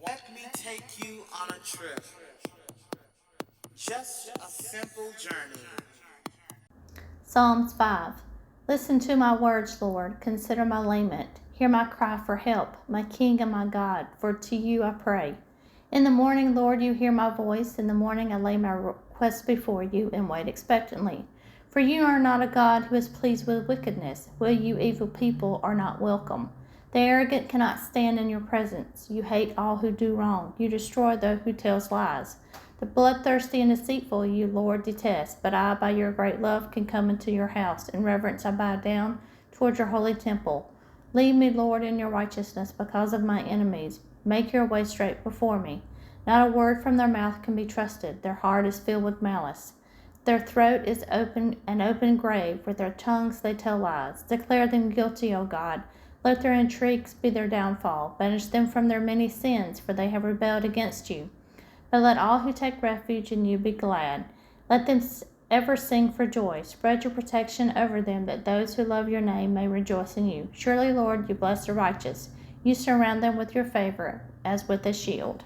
Let me take you on a trip. Just a simple journey. Psalms 5. Listen to my words, Lord. Consider my lament. Hear my cry for help, my King and my God, for to you I pray. In the morning, Lord, you hear my voice. In the morning, I lay my requests before you and wait expectantly. For you are not a God who is pleased with wickedness. Will you evil people are not welcome. The arrogant cannot stand in your presence. You hate all who do wrong. You destroy those who tells lies. The bloodthirsty and deceitful you, Lord, detest, but I, by your great love, can come into your house. In reverence I bow down toward your holy temple. Lead me, Lord, in your righteousness because of my enemies. Make your way straight before me. Not a word from their mouth can be trusted. Their heart is filled with malice. Their throat is an open grave. With their tongues they tell lies. Declare them guilty, O God. Let their intrigues be their downfall. Banish them from their many sins, for they have rebelled against you. But let all who take refuge in you be glad. Let them ever sing for joy. Spread your protection over them, that those who love your name may rejoice in you. Surely, Lord, you bless the righteous. You surround them with your favor, as with a shield.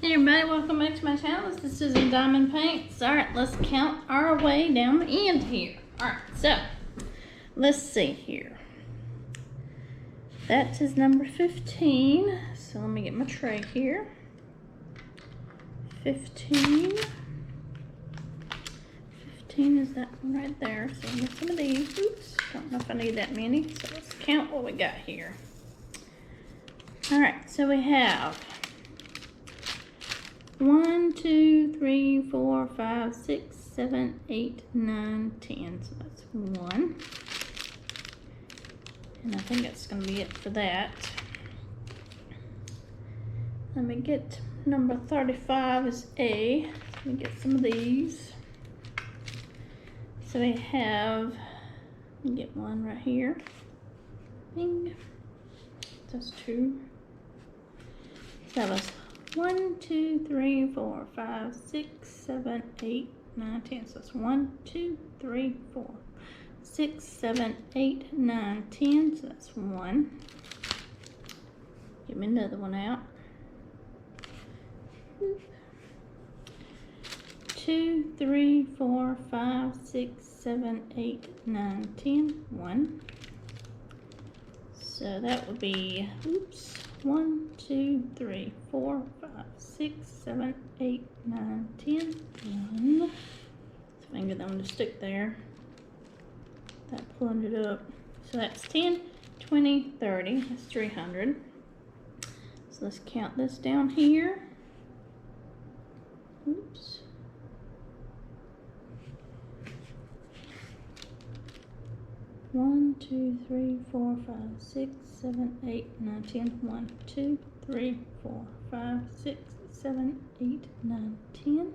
Hey everybody, welcome back to my channel. This is Susan Diamond Paints. Alright, let's count our way down the end here. Alright, so let's see here. That is number 15. So let me get my tray here. 15. 15 is that one right there. So I get some of these. Oops, don't know if I need that many. So let's count what we got here. Alright, so we have 1, 2, 3, 4, 5, 6, 7, 8, 9, 10. So that's 1. And I think that's going to be it for that. Let me get number 35 is A. Let me get some of these. So we have, let me get one right here. Bing. That's 2. So that was 1, 2, 3, 4, 5, 6, 7, 8, 9, 10. So that's 1, 2, 3, 4, 6, 7, 8, 9, 10. So that's 1. Get me another one out. 2, 3, 4, 5, 6, 7, 8, 9, 10. 1. So that would be, oops. 1, 2, 3, 4, 5, 6, 7, 8, 9, 10. 1. So if I can get that one to stick there. That pulling it up. So that's 10, 20, 30. That's 300. So let's count this down here. Oops. One, 2, 3, 4, 5, 6, 7, 8, 9, 10. 1, 2, 3, 4, 5, 6, 7, 8, 9, 10.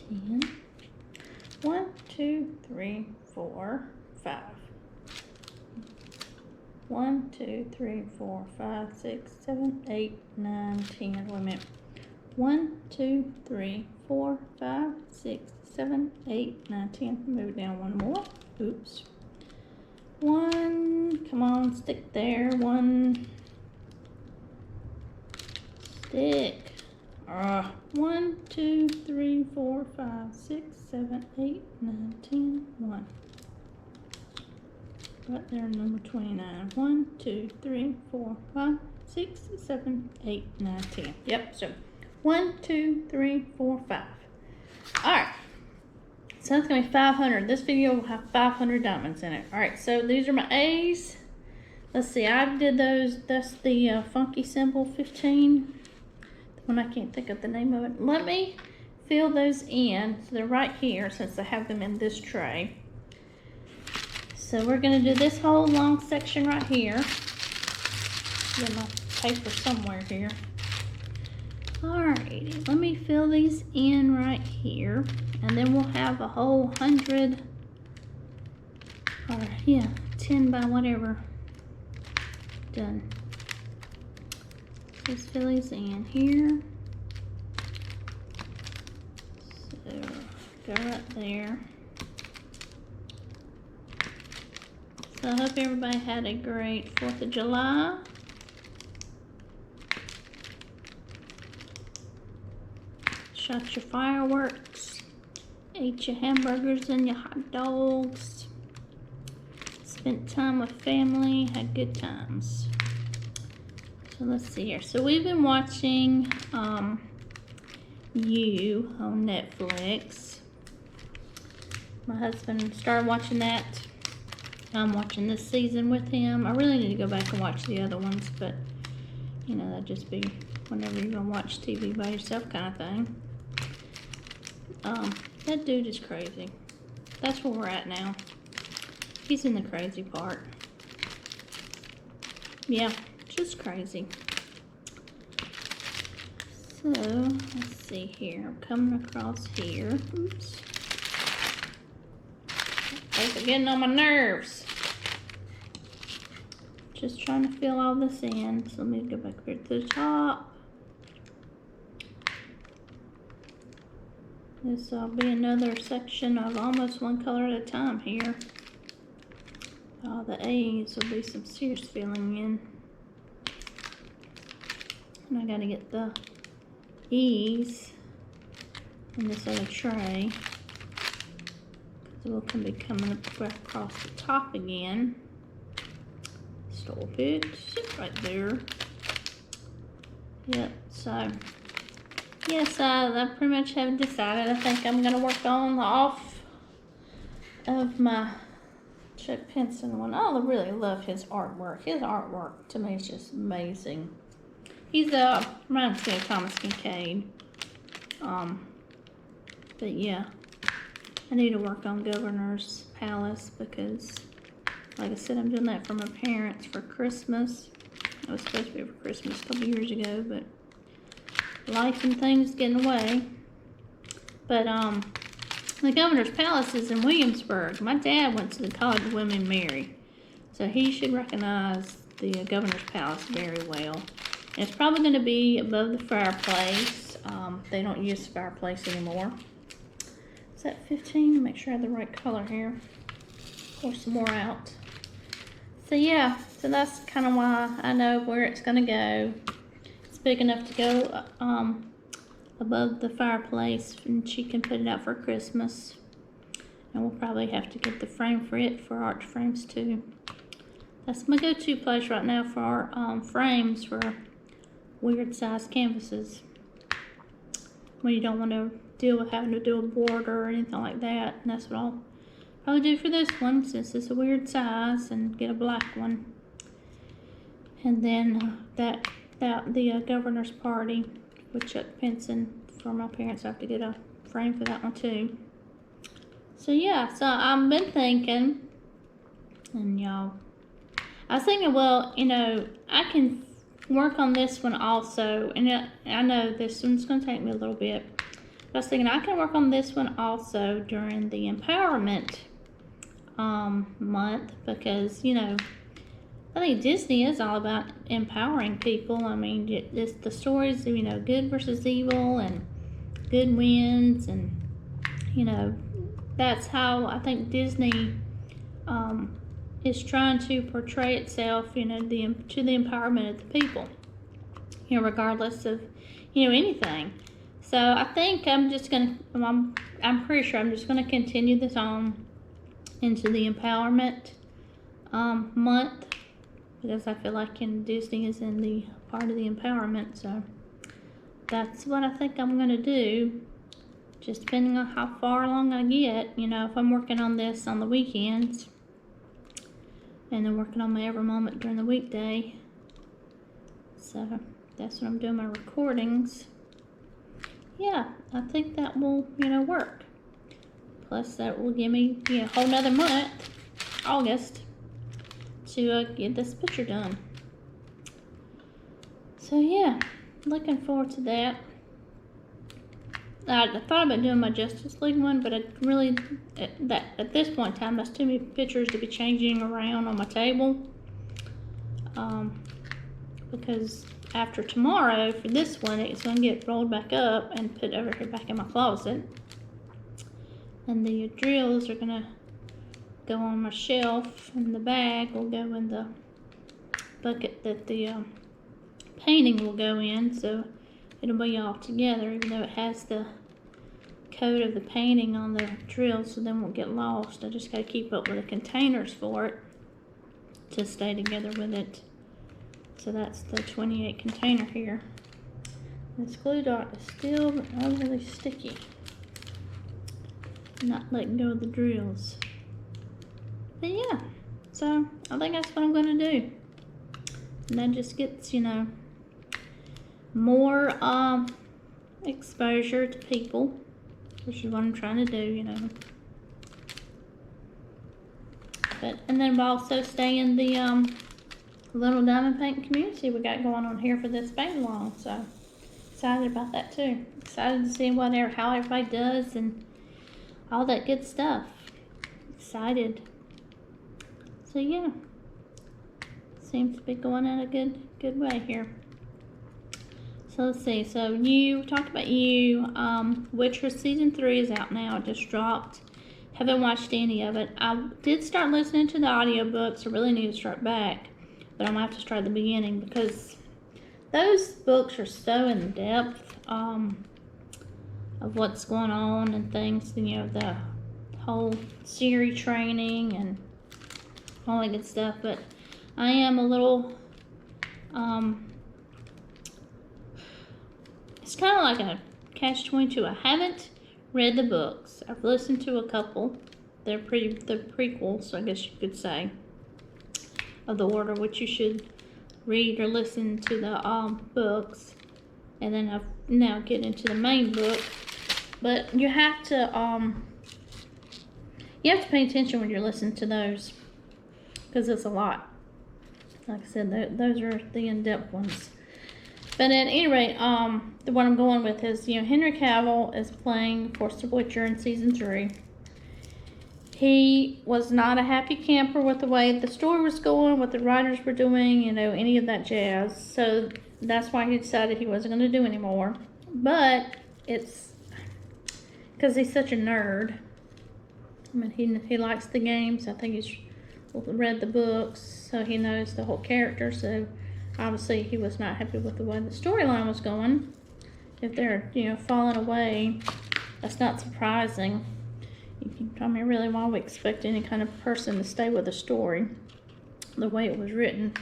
10. 1, 2, 3, 4, 5. 1, 2, 3, 4, 5, 6, 7, 8, 9, 10. Wait a minute. 1, 2, 3, 4, 5, 6, 7, 8, 9, 10. Move it down one more. Oops. 1. Come on, stick there. 1. Stick. 1, 2, 3, 4, 5, 6, 7, 8, 9, 10. 1. Right there, number 29. 1, 2, 3, 4, 5, 6, 7, 8, 9, 10. Yep, so 1, 2, 3, 4, 5. Alright. So that's going to be 500. This video will have 500 diamonds in it. Alright, so these are my A's. Let's see, I did those. That's the funky symbol 15. when I can't think of the name of it. Let me fill those in. So they're right here since I have them in this tray. So we're gonna do this whole long section right here. Get my paper somewhere here. Alrighty, let me fill these in right here. And then we'll have a whole 100, or yeah, 10 by whatever done. Just fill these in here. So go right there. So I hope everybody had a great 4th of July. Shot your fireworks, ate your hamburgers and your hot dogs, spent time with family, had good times. So let's see here. So we've been watching You on Netflix. My husband started watching that. I'm watching this season with him. I really need to go back and watch the other ones, but you know, that'd just be whenever you're gonna watch TV by yourself kind of thing. That dude is crazy. That's where we're at now. He's in the crazy part. Yeah, just crazy. So, let's see here. I'm coming across here. Oops. They're getting on my nerves. Just trying to fill all this in. So let me go back here to the top. This will be another section of almost one color at a time here. The A's will be some serious filling in. And I gotta get the E's in this other tray. So we'll be coming across the top again. Stop it, sit right there. Yep, so yes, I pretty much have decided. I think I'm gonna work on the off of my Chuck Pinson one. I really love his artwork. His artwork to me is just amazing. He's reminds me of Thomas Kincaid. But yeah, I need to work on Governor's Palace because, like I said, I'm doing that for my parents for Christmas. It was supposed to be for Christmas a couple years ago, but life and things get in the way. But the Governor's Palace is in Williamsburg. My dad went to the College of Women Mary, so he should recognize the Governor's Palace very well. And it's probably going to be above the fireplace. They don't use the fireplace anymore. Is that 15? Make sure I have the right color here. Pour some more out. So yeah, so that's kind of why I know where it's going to go. It's big enough to go above the fireplace, and she can put it out for Christmas. And we'll probably have to get the frame for it for arch frames too. That's my go-to place right now for our frames for weird size canvases. When you don't want to deal with having to do a border or anything like that. And that's what I'll probably do for this one, since it's a weird size, and get a black one. And then the Governor's Party with Chuck Pinson for my parents. I have to get a frame for that one too. So yeah, so I've been thinking, and y'all, I was thinking, well, you know, I can work on this one also, and I know this one's going to take me a little bit, but I was thinking I can work on this one also during the empowerment month, because, you know, I think Disney is all about empowering people. I mean, it's the stories of, you know, good versus evil, and good wins, and, you know, that's how I think Disney is trying to portray itself, you know, to the empowerment of the people, you know, regardless of, you know, anything. So I think I'm pretty sure I'm just gonna continue this on into the empowerment month, because I feel like Disney is in the part of the empowerment. So that's what I think I'm gonna do, just depending on how far along I get. You know, if I'm working on this on the weekends, and then working on my every moment during the weekday. So that's what I'm doing, my recordings. yeah, I think that will, work. Plus, that will give me, a whole nother month, August, to get this picture done. So yeah, looking forward to that. I thought about doing my Justice League one, but I really, at this point in time, that's too many pictures to be changing around on my table. Because after tomorrow, for this one, it's going to get rolled back up and put over here back in my closet. And the drills are going to go on my shelf, and the bag will go in the bucket that the painting will go in, so it'll be all together, even though it has the coat of the painting on the drill, so they won't get lost. I just got to keep up with the containers for it to stay together with it. So that's the 28 container here. This glue dot is still overly sticky. Not letting go of the drills. But yeah, so I think that's what I'm going to do. And that just gets, more exposure to people, which is what I'm trying to do, But, and then we'll also stay in the little diamond painting community we got going on here for this paint along. So excited about that too. Excited to see how everybody does and all that good stuff. Excited. So yeah, seems to be going in a good way here. So let's see. So you talked about Witcher season 3 is out now. It just dropped. Haven't watched any of it. I did start listening to the audiobooks. I really need to start back, but I'm gonna have to start at the beginning because those books are so in depth of what's going on and things. The whole Siri training and all that good stuff. But I am a little it's kind of like a catch-22. I haven't read the books. I've listened to a couple. They're prequels, I guess you could say, of the order which you should read or listen to the books. And then I've now get into the main book. But you have to pay attention when you're listening to those, because it's a lot. Like I said, those are the in-depth ones. But at any rate, what I'm going with is, Henry Cavill is playing, of course, the Witcher in season 3. He was not a happy camper with the way the story was going, what the writers were doing, any of that jazz. So that's why he decided he wasn't going to do anymore. But it's because he's such a nerd. I mean, he likes the games. I think he's read the books, so he knows the whole character. So obviously, he was not happy with the way the storyline was going. If they're, falling away, that's not surprising. Really, why we expect any kind of person to stay with a story the way it was written.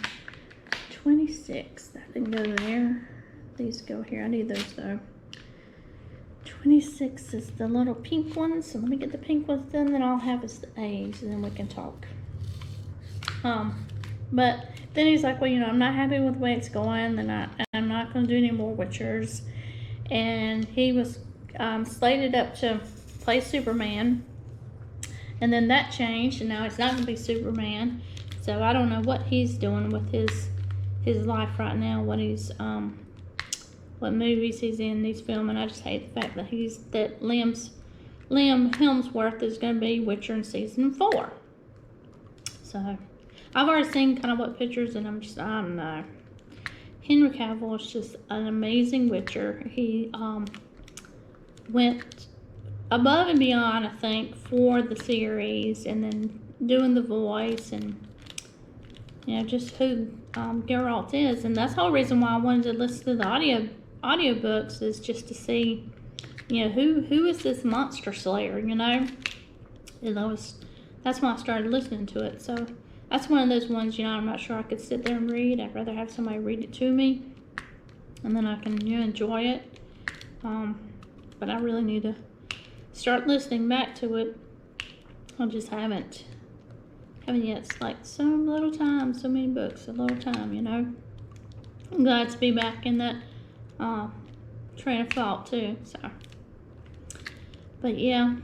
26, that didn't go there. These go here. I need those though. 26 is the little pink ones. So let me get the pink ones done. Then I'll have is the A's, and then we can talk. But then he's like, well, I'm not happy with the way it's going, and I'm not going to do any more Witchers. And he was slated up to play Superman, and then that changed, and now he's not going to be Superman. So I don't know what he's doing with his life right now, what movies he's in, he's filming. I just hate the fact that Liam Hemsworth is going to be Witcher in season 4. So I've already seen kind of what pictures, and I don't know. Henry Cavill is just an amazing Witcher. He went above and beyond, I think, for the series, and then doing the voice, and just who Geralt is. And that's the whole reason why I wanted to listen to the audiobooks, is just to see, who is this monster slayer, And that's why I started listening to it. So that's one of those ones, I'm not sure I could sit there and read. I'd rather have somebody read it to me, and then I can enjoy it. But I really need to start listening back to it. I just haven't yet. It's like so little time, so many books, a little time, I'm glad to be back in that train of thought too. So, but yeah,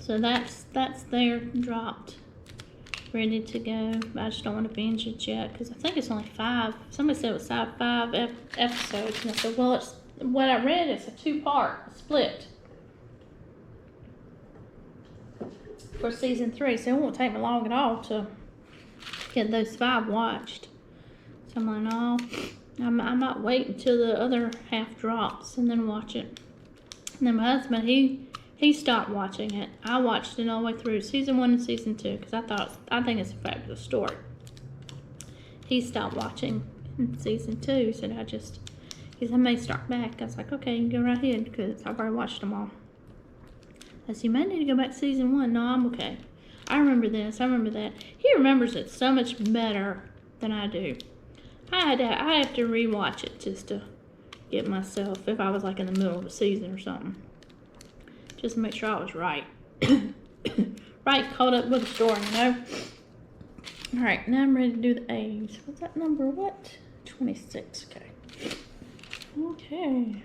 so that's there, dropped, ready to go. I just don't want to binge it yet because I think it's only 5. Somebody said it was 5 episodes, and I said, well, it's what I read. It's a 2-part split for season 3, so it won't take me long at all to get those 5 watched. So I'm like, no, I might wait until the other half drops and then watch it. And then my husband, he stopped watching it. I watched it all the way through season 1 and season 2 because I think it's a fabulous story. He stopped watching in season 2. He said, he said, I may start back. I was like, okay, you can go right ahead because I've already watched them all. I said, you might need to go back to season 1. No, I'm okay. I remember this. I remember that. He remembers it so much better than I do. I have to rewatch it just to get myself, if I was like in the middle of a season or something, just to make sure I was right. Right, caught up with the story, you know? Alright, now I'm ready to do the A's. What's that number? What? 26, okay. Okay.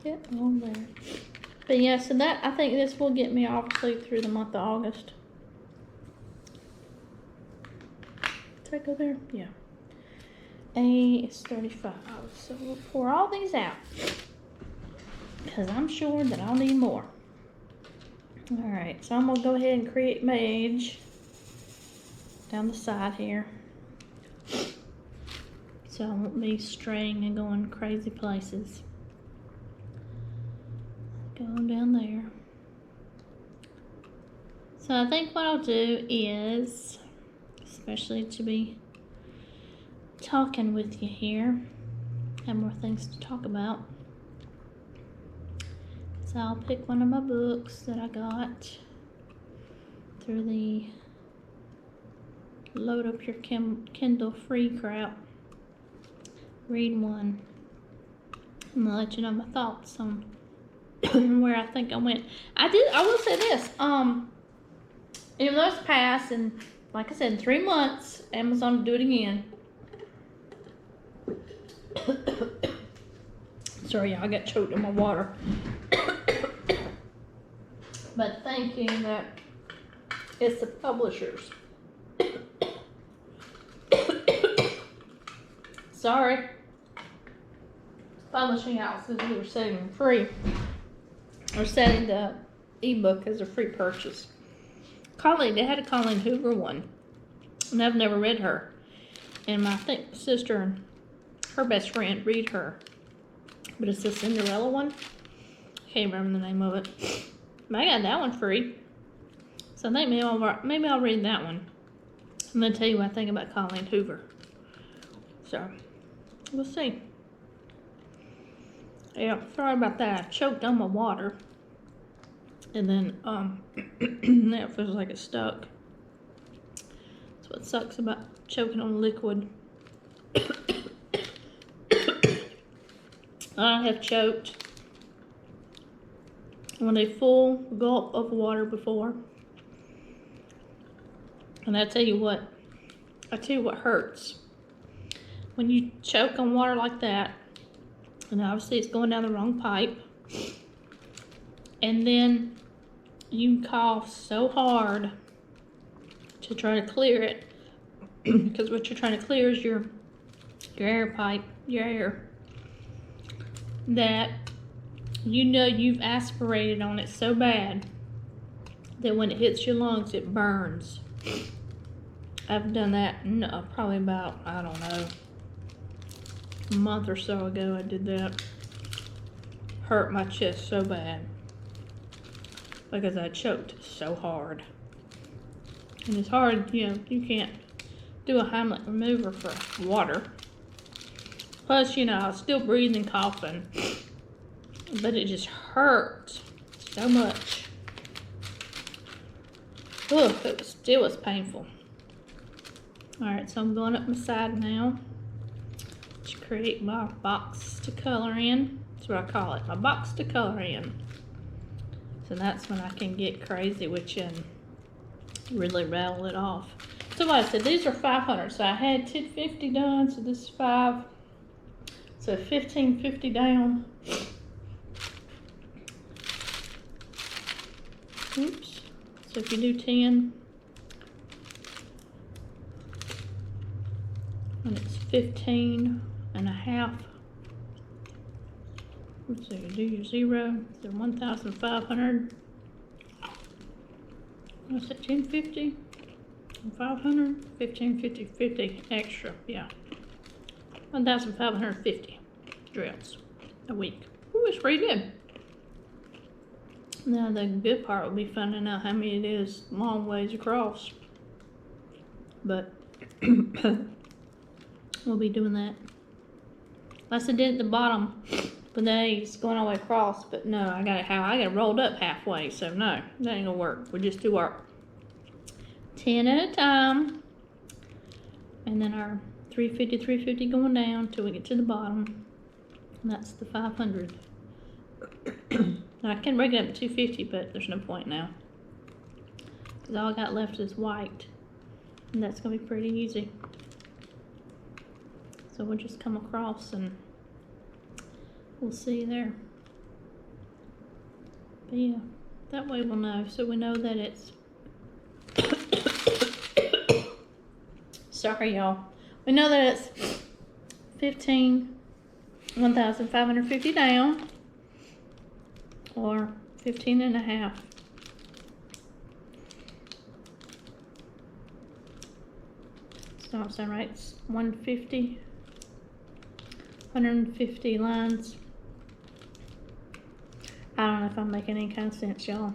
Get on there. But yeah, so that, I think this will get me obviously through the month of August. Did I go there? Yeah. A is 35. So we'll pour all these out because I'm sure that I'll need more. Alright, so I'm going to go ahead and create my edge down the side here. So I won't be straying and going crazy places. Going down there. So I think what I'll do is, especially to be talking with you here, have more things to talk about. So I'll pick one of my books that I got through the Load Up Your Kindle free crap. Read one. I'm gonna let you know my thoughts on where I think I went. I will say this, even though it's passed, and like I said, in 3 months, Amazon will do it again. Sorry, y'all, I got choked on my water. But thinking that it's the publishers. Sorry. Publishing houses who are setting them free. Or setting the ebook as a free purchase. They had a Colleen Hoover one. And I've never read her. And my sister and her best friend read her. But it's the Cinderella one. Can't remember the name of it. But I got that one free. So I think maybe I'll read that one. I'm going to tell you what I think about Colleen Hoover. So, we'll see. Yeah, sorry about that. I choked on my water. And then, that feels like it's stuck. That's what sucks about choking on liquid. I have choked on a full gulp of water before. And I tell you what hurts. When you choke on water like that, and obviously it's going down the wrong pipe, and then you cough so hard to try to clear it, because what you're trying to clear is your air pipe, your air, that you know you've aspirated on it so bad that when it hits your lungs, it burns. I've done that probably about, I don't know, a month or so ago I did that. Hurt my chest so bad because I choked so hard. And it's hard, you can't do a Heimlich remover for water. Plus, I was still breathing, coughing, but it just hurt so much. Ugh, it was painful. Alright, so I'm going up my side now to create my box to color in. That's what I call it, my box to color in. So that's when I can get crazy with you and really rattle it off. So what I said, these are 500. So I had 1050 done, so this is 5. So 1550 down. Oops. So if you do 10, and it's 15 and a half. So you do your 0, so 1,500. What's that, 1050? 500, 1550, 50 extra, yeah. 1,550 drills a week. Ooh, it's pretty good. Now the good part will be finding out how many it is long ways across. But we'll be doing that. Like I did at the bottom, but the A's going all the way across. But no, I got it rolled up halfway. So no, that ain't gonna work. We just do our 10 at a time, and then our 350, 350 going down till we get to the bottom, and that's the 500. Now I can break it up to 250, but there's no point now, because all I got left is white, and that's gonna be pretty easy. So we'll just come across and we'll see there. But yeah, that way we'll know. So we know that it's sorry y'all. We know that it's 1,550 down, or 15 and a half. So I'm saying right, it's 150 lines. I don't know if I'm making any kind of sense, y'all.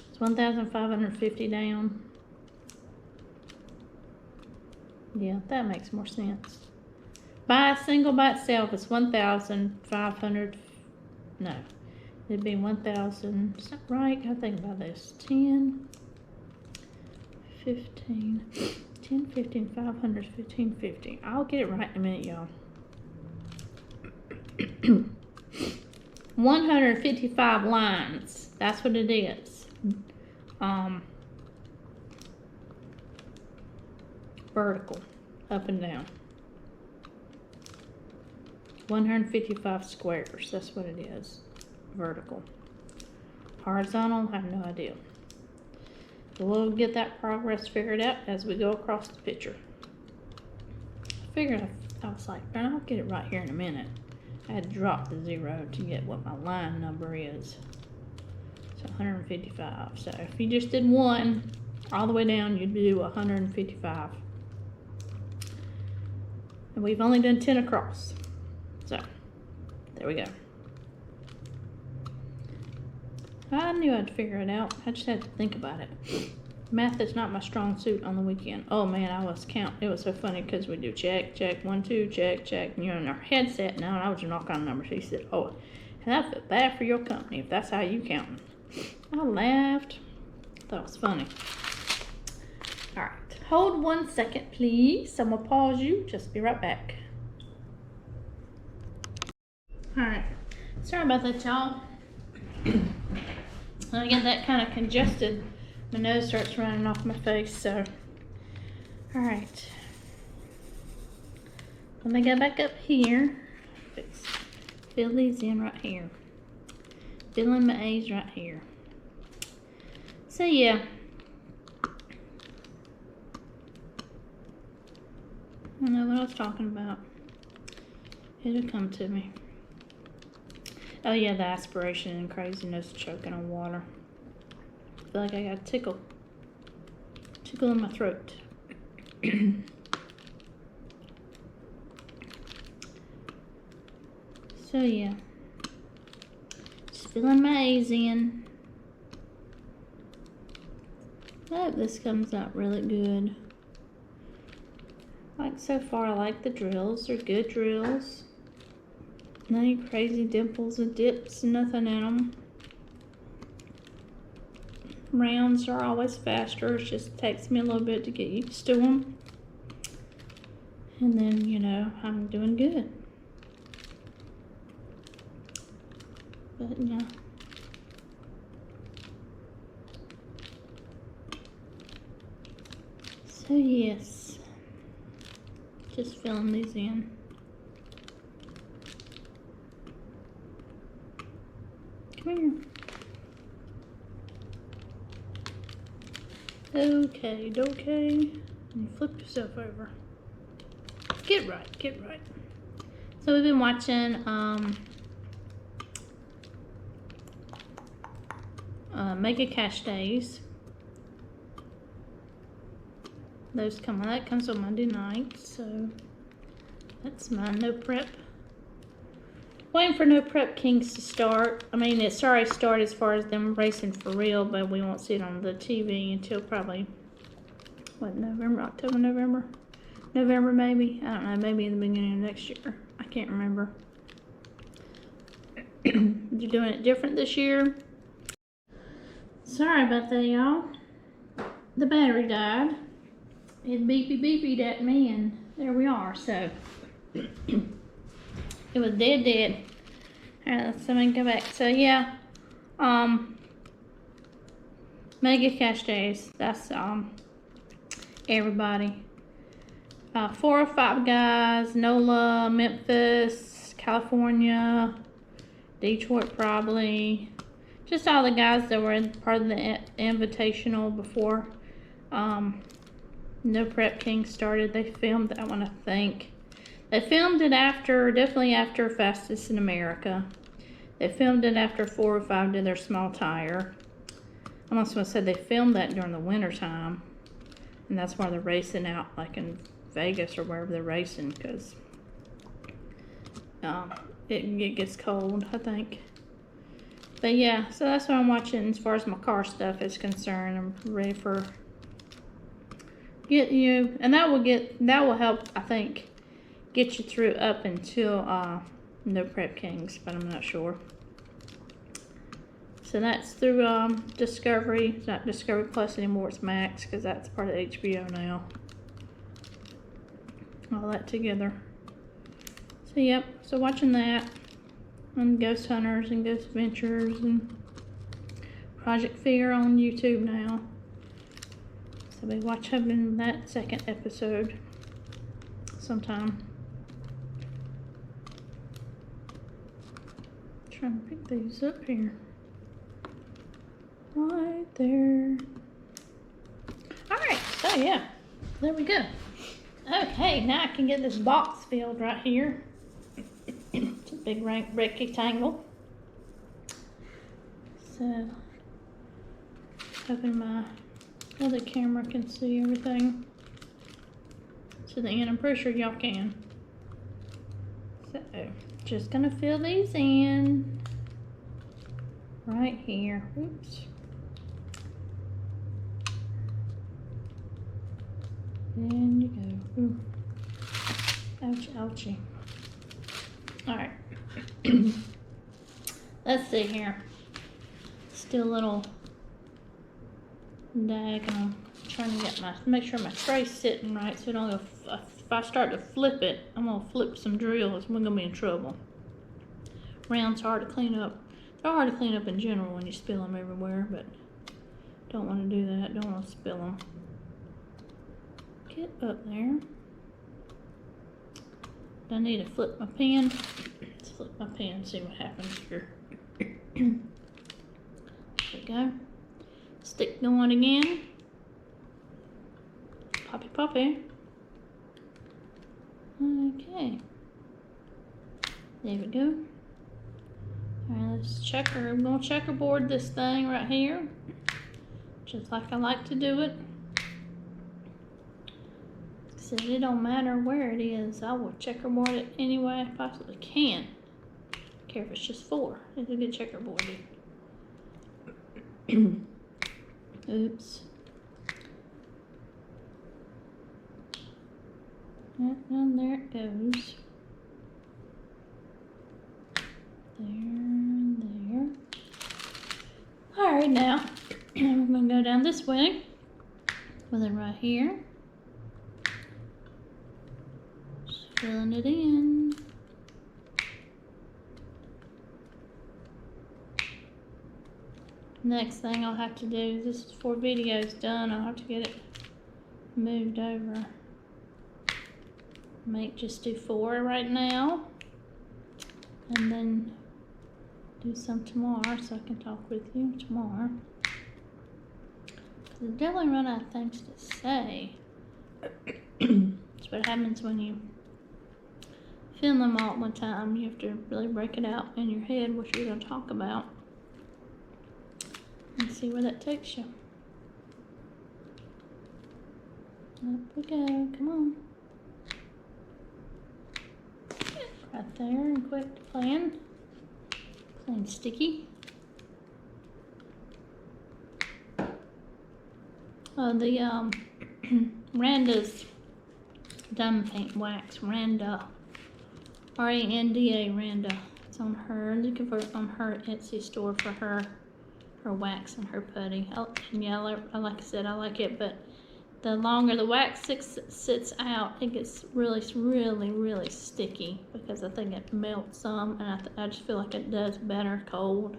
It's 1,550 down. Yeah, that makes more sense. By itself, it's 1,500. No, it'd be 1,000. Is that right? I think about this. 10, 15, 10, 15, 500, 1550. I'll get it right in a minute, y'all. 155 lines. That's what it is. Vertical, up and down. 155 squares. That's what it is. Vertical. Horizontal, I have no idea. So we'll get that progress figured out as we go across the picture. I was like, I'll get it right here in a minute. I had to drop the 0 to get what my line number is. So 155. So if you just did 1 all the way down, you'd do 155. And we've only done 10 across. So there we go. I knew I'd figure it out. I just had to think about it. Math is not my strong suit on the weekend. Oh man, I was counting. It was so funny because we do check, check, 1, 2, check, check. And you're in our headset now, and I was doing all kind of numbers. He said, oh, and I feel bad for your company if that's how you counting. I laughed. Thought it was funny. All right, hold 1 second, please. I'm gonna pause you. Just be right back. All right, sorry about that, y'all. I get that kind of congested. My nose starts running off my face, so. All right. Let me go back up here. Fill these in right here. Fill in my A's right here. So yeah. I know what I was talking about. It'll come to me. Oh yeah, the aspiration and craziness, choking on water. I feel like I got a tickle in my throat. So yeah, just filling my A's in. I hope this comes out really good. Like so far, I like the drills. They're good drills. Not any crazy dimples and dips, nothing in them. Rounds are always faster. It just takes me a little bit to get used to them. And then, you know, I'm doing good. But yeah. So yes, just filling these in. Come here. Okay, and flip yourself over. Get right. So we've been watching Mega Cash Days. That comes on Monday night, so that's my No Prep. Waiting for No Prep Kings to start. I mean, it's already started as far as them racing for real, but we won't see it on the TV until probably, what, November maybe? I don't know, maybe in the beginning of next year. I can't remember. You're doing it different this year. Sorry about that, y'all. The battery died. It beepy at me, and there we are. So it was dead. Alright, let me go back. So yeah, Mega Cash Days. That's everybody. 4 or 5 guys: NOLA, Memphis, California, Detroit, probably. Just all the guys that were part of the Invitational before No Prep King started. They filmed that one, I think. They filmed it definitely after Fastest in America. They filmed it after 4 or 5 did their small tire. I almost want to say they filmed that during the winter time, and that's why they're racing out like in Vegas or wherever they're racing, because it gets cold, I think. But yeah, so that's what I'm watching as far as my car stuff is concerned. I'm ready for and that will help, I think, get you through up until No Prep Kings, but I'm not sure. So that's through Discovery. It's not Discovery Plus anymore, it's Max, because that's part of HBO now. All that together. So yep, so watching that, and Ghost Hunters and Ghost Adventures and Project Fear on YouTube now. So we having that second episode sometime. Trying to pick these up here. Right there. Alright, so yeah, there we go. Okay, now I can get this box filled right here. It's a big rectangle. So, hoping my other camera can see everything to the end. I'm pretty sure y'all can. So, just gonna fill these in right here. Oops. And you go. Ooh. Ouch, ouchie. Alright. Let's see here. Still a little I'm trying to get make sure my tray's sitting right so don't go, if I start to flip it, I'm gonna flip some drills. We're gonna be in trouble. Round's hard to clean up. They're hard to clean up in general when you spill them everywhere, but don't want to do that. Don't want to spill them. Get up there. I need to flip my pen. Let's flip my pen and see what happens here. There we go. Stick going again. Poppy. Okay. There we go. Alright, let's I'm gonna checkerboard this thing right here. Just like I like to do it. So it don't matter where it is, I will checkerboard it any way I possibly can. Don't care if it's just 4. It'll get checkerboarded. Oops. And there it goes. There. Alright, now we're going to go down this way with it right here. Just filling it in. Next thing I'll have to do, this is 4 videos done, I'll have to get it moved over. Might just do 4 right now, and then do some tomorrow so I can talk with you tomorrow. Because I definitely run out of things to say. That's what happens when you film them all at one time. You have to really break it out in your head what you're going to talk about and see where that takes you. Up we go. Come on. Right there, and quick to plan. Plain sticky. The Randa's Diamond Paint Wax. Randa. R-A-N-D-A, Randa. It's on her. Looking for it on her Etsy store for her wax and her putty. And yeah, like I said, I like it, but the longer the wax sits out, it gets really sticky because I think it melts some, and I just feel like it does better cold.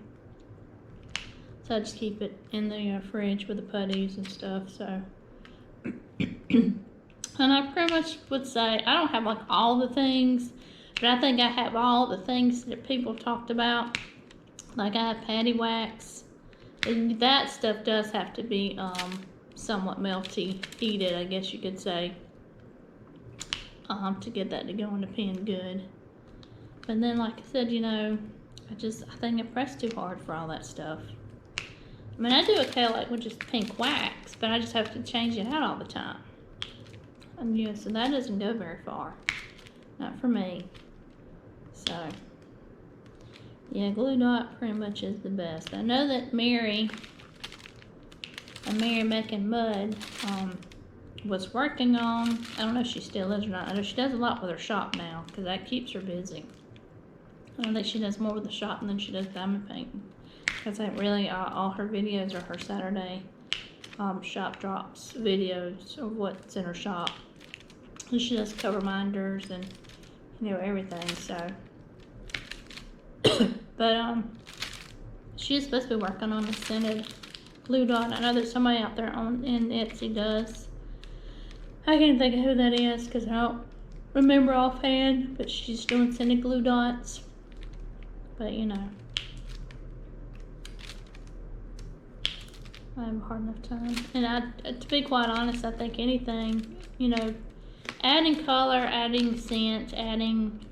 So I just keep it in the fridge with the putties and stuff. So, and I pretty much would say I don't have like all the things, but I think I have all the things that people talked about. Like I have patty wax, and that stuff does have to be somewhat melty, heated, I guess you could say, to get that to go in the pan good. But then, like I said, you know, I think I press too hard for all that stuff. I mean, I do okay like with just pink wax, but I just have to change it out all the time. And yeah, so that doesn't go very far. Not for me. So, yeah, glue dot pretty much is the best. I know that Mary Making Mud was working on, I don't know if she still is or not. I know she does a lot with her shop now because that keeps her busy. I don't think she does more with the shop than she does diamond painting. Because that really, all her videos are her Saturday shop drops videos of what's in her shop. And she does cover minders and, you know, everything, so. But, she is supposed to be working on a scented glue dot. I know there's somebody out there in Etsy does. I can't think of who that is because I don't remember offhand, but she's doing scented glue dots. But, you know. I have a hard enough time. And to be quite honest, I think anything, you know, adding color, adding scent, adding,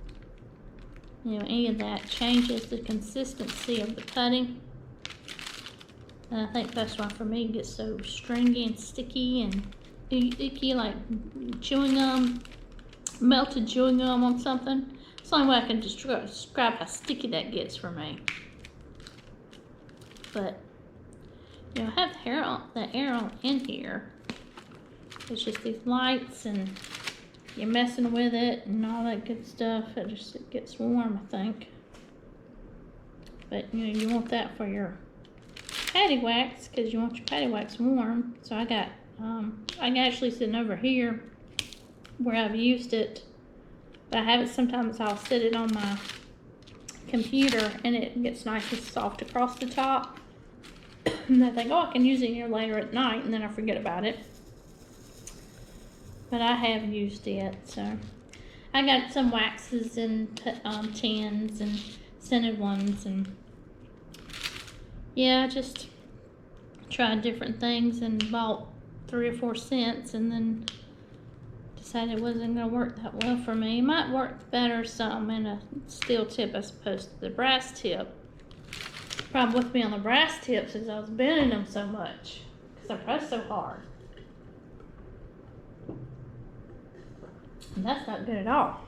you know, any of that changes the consistency of the putty. And I think that's why for me it gets so stringy and sticky and icky, like chewing gum, melted chewing gum on something. It's the only way I can describe how sticky that gets for me. But, you know, I have the air on in here. It's just these lights and you're messing with it and all that good stuff. It gets warm, I think. But, you know, you want that for your patty wax because you want your patty wax warm. So I got, I'm actually sitting over here where I've used it. But I have it sometimes I'll sit it on my computer and it gets nice and soft across the top. And I think, oh, I can use it here later at night, and then I forget about it. But I have used it, so. I got some waxes and tins and scented ones, and yeah, I just tried different things and bought 3 or 4 scents, and then decided it wasn't going to work that well for me. It might work better some in a steel tip as opposed to the brass tip. Problem with me on the brass tips is I was bending them so much because I pressed so hard. And that's not good at all.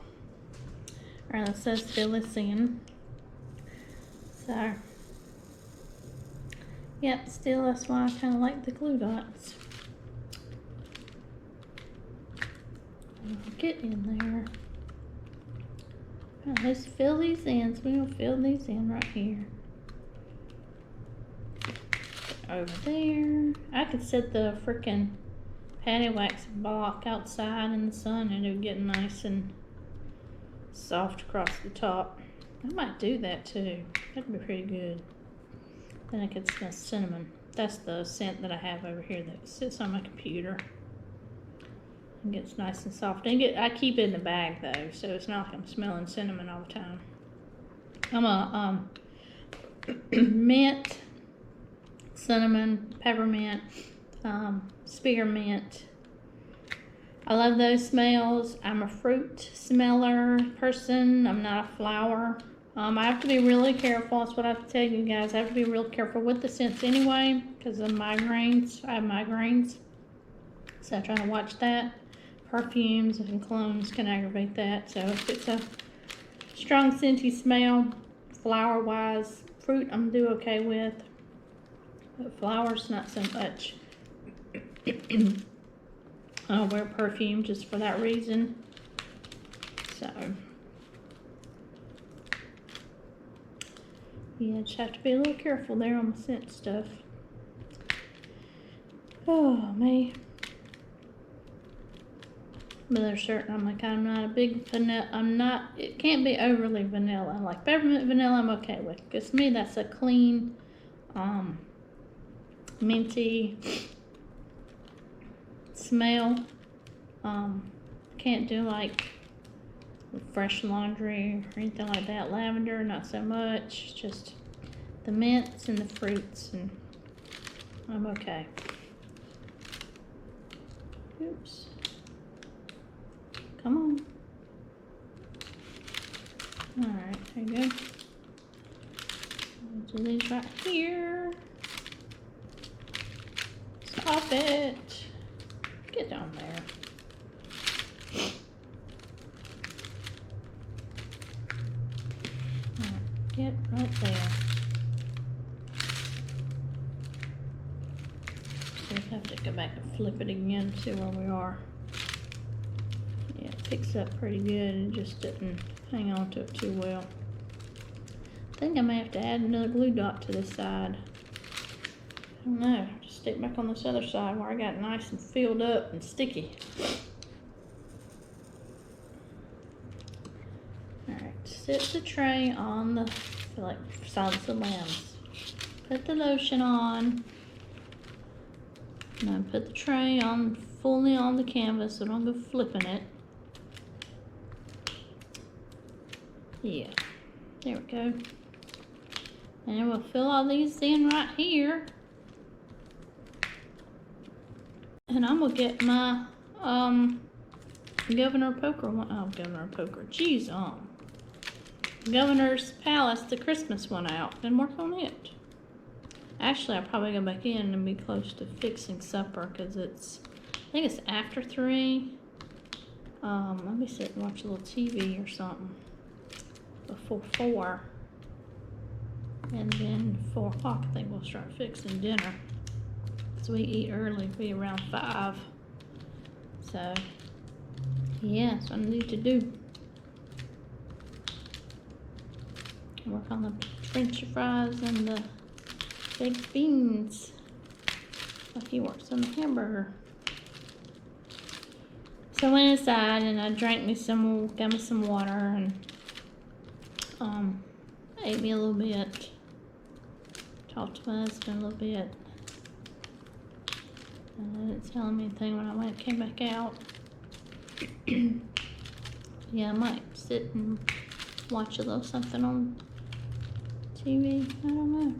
Alright, let's just fill this in. So, yep, still that's why I kind of like the glue dots. Get in there. Alright, let's fill these in. So we're going to fill these in right here. Over there. I could set the frickin' patty wax block outside in the sun and it would get nice and soft across the top. I might do that too. That'd be pretty good. Then I could smell cinnamon. That's the scent that I have over here that sits on my computer. It gets nice and soft. I keep it in the bag though, so it's not like I'm smelling cinnamon all the time. I'm a mint, cinnamon, peppermint, spearmint. I love those smells. I'm a fruit smeller person. I'm not a flower. I have to be really careful. That's what I have to tell you guys. I have to be real careful with the scents anyway because of migraines. I have migraines. So I try to watch that. Perfumes and colognes can aggravate that. So if it's a strong scenty smell, flower-wise, fruit I'm do okay with. But flowers, not so much. I'll wear perfume just for that reason. So, yeah, just have to be a little careful there on the scent stuff. Oh, man. But there's certain, I'm not a big vanilla, it can't be overly vanilla. Like peppermint vanilla, I'm okay with. Because to me, that's a clean, minty smell. Can't do like fresh laundry or anything like that. Lavender, not so much. Just the mints and the fruits, and I'm okay. Oops. Come on. Alright, there you go. We'll do these right here. Stop it. Get down there. Alright, get right there. So we have to go back and flip it again to see where we are. Yeah, it picks up pretty good. It just didn't hang on to it too well. I think I may have to add another glue dot to this side. I don't know. Just stick back on this other side where I got it nice and filled up and sticky. Alright, sit the tray on the Silence of the Lambs. Put the lotion on. And then put the tray on fully on the canvas so don't go flipping it. Yeah, there we go. And we'll fill all these in right here. And I'm gonna get my Governor Poker one. Oh, Governor Poker. Jeez, Governor's Palace, the Christmas one out, and work on it. Actually, I'll probably go back in and be close to fixing supper because I think it's after 3. Let me sit and watch a little TV or something before 4. And then 4 o'clock, I think we'll start fixing dinner. So we eat early, be around 5. So, yeah, that's what I need to do. Work on the French fries and the baked beans. Like he works on the hamburger. So I went inside and I got me some water and ate me a little bit. Talked to my husband a little bit. And I didn't tell him anything when I came back out. Yeah, I might sit and watch a little something on TV. I don't know.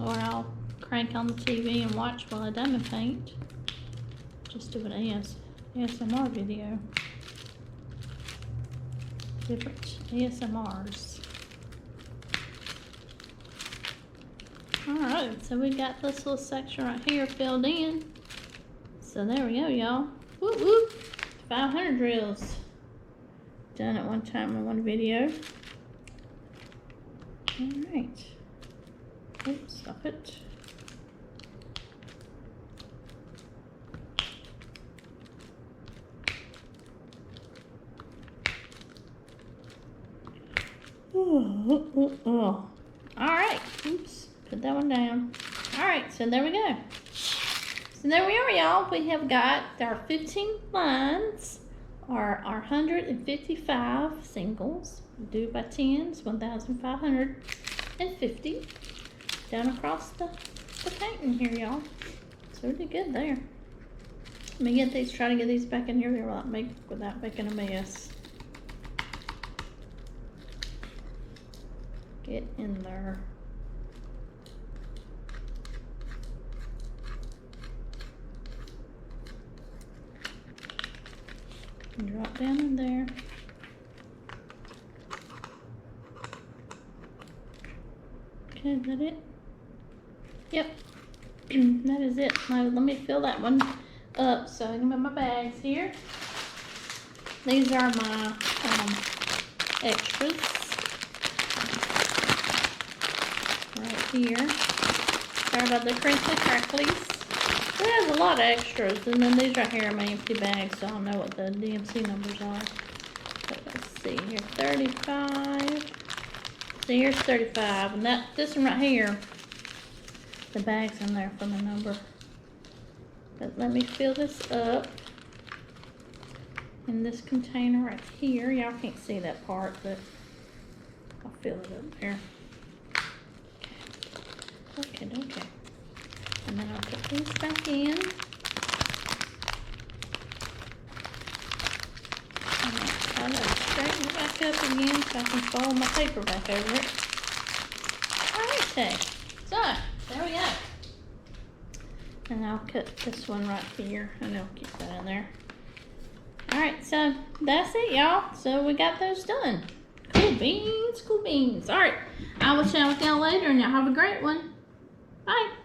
Or I'll crank on the TV and watch while I diamond paint. Just do an ASMR video. Different ASMRs. Alright, so we got this little section right here filled in. So there we go, y'all. Whoop whoop. 500 drills. Done at one time in one video. Alright. Oops, stop it. Oh. Alright, oops, put that one down. Alright, so there we go. So there we are, y'all. We have got our 15 lines, our 155 singles, do by 10s, 1,550 down across the painting here, y'all. So we did good there. Let me get these, try to get these back in here without making a mess. Get in there. And drop down in there. Okay, is that it? Yep. That is it. Now let me fill that one up. So I'm gonna put my bags here. These are my extras. Right here. Sorry about the crinkly cracklies. It has a lot of extras. And then these right here are my empty bags, so I don't know what the DMC numbers are. But let's see here. 35. So here's 35. And this one right here, the bag's in there from the number. But let me fill this up in this container right here. Y'all can't see that part, but I'll fill it up there. Okay. And then I'll put these back in. And I'll try to straighten it back up again so I can fold my paper back over it. Alright, so there we go. And I'll cut this one right here and I'll keep that in there. Alright, so that's it, y'all. So we got those done. Cool beans. Alright, I will chat with y'all later and y'all have a great one. Bye.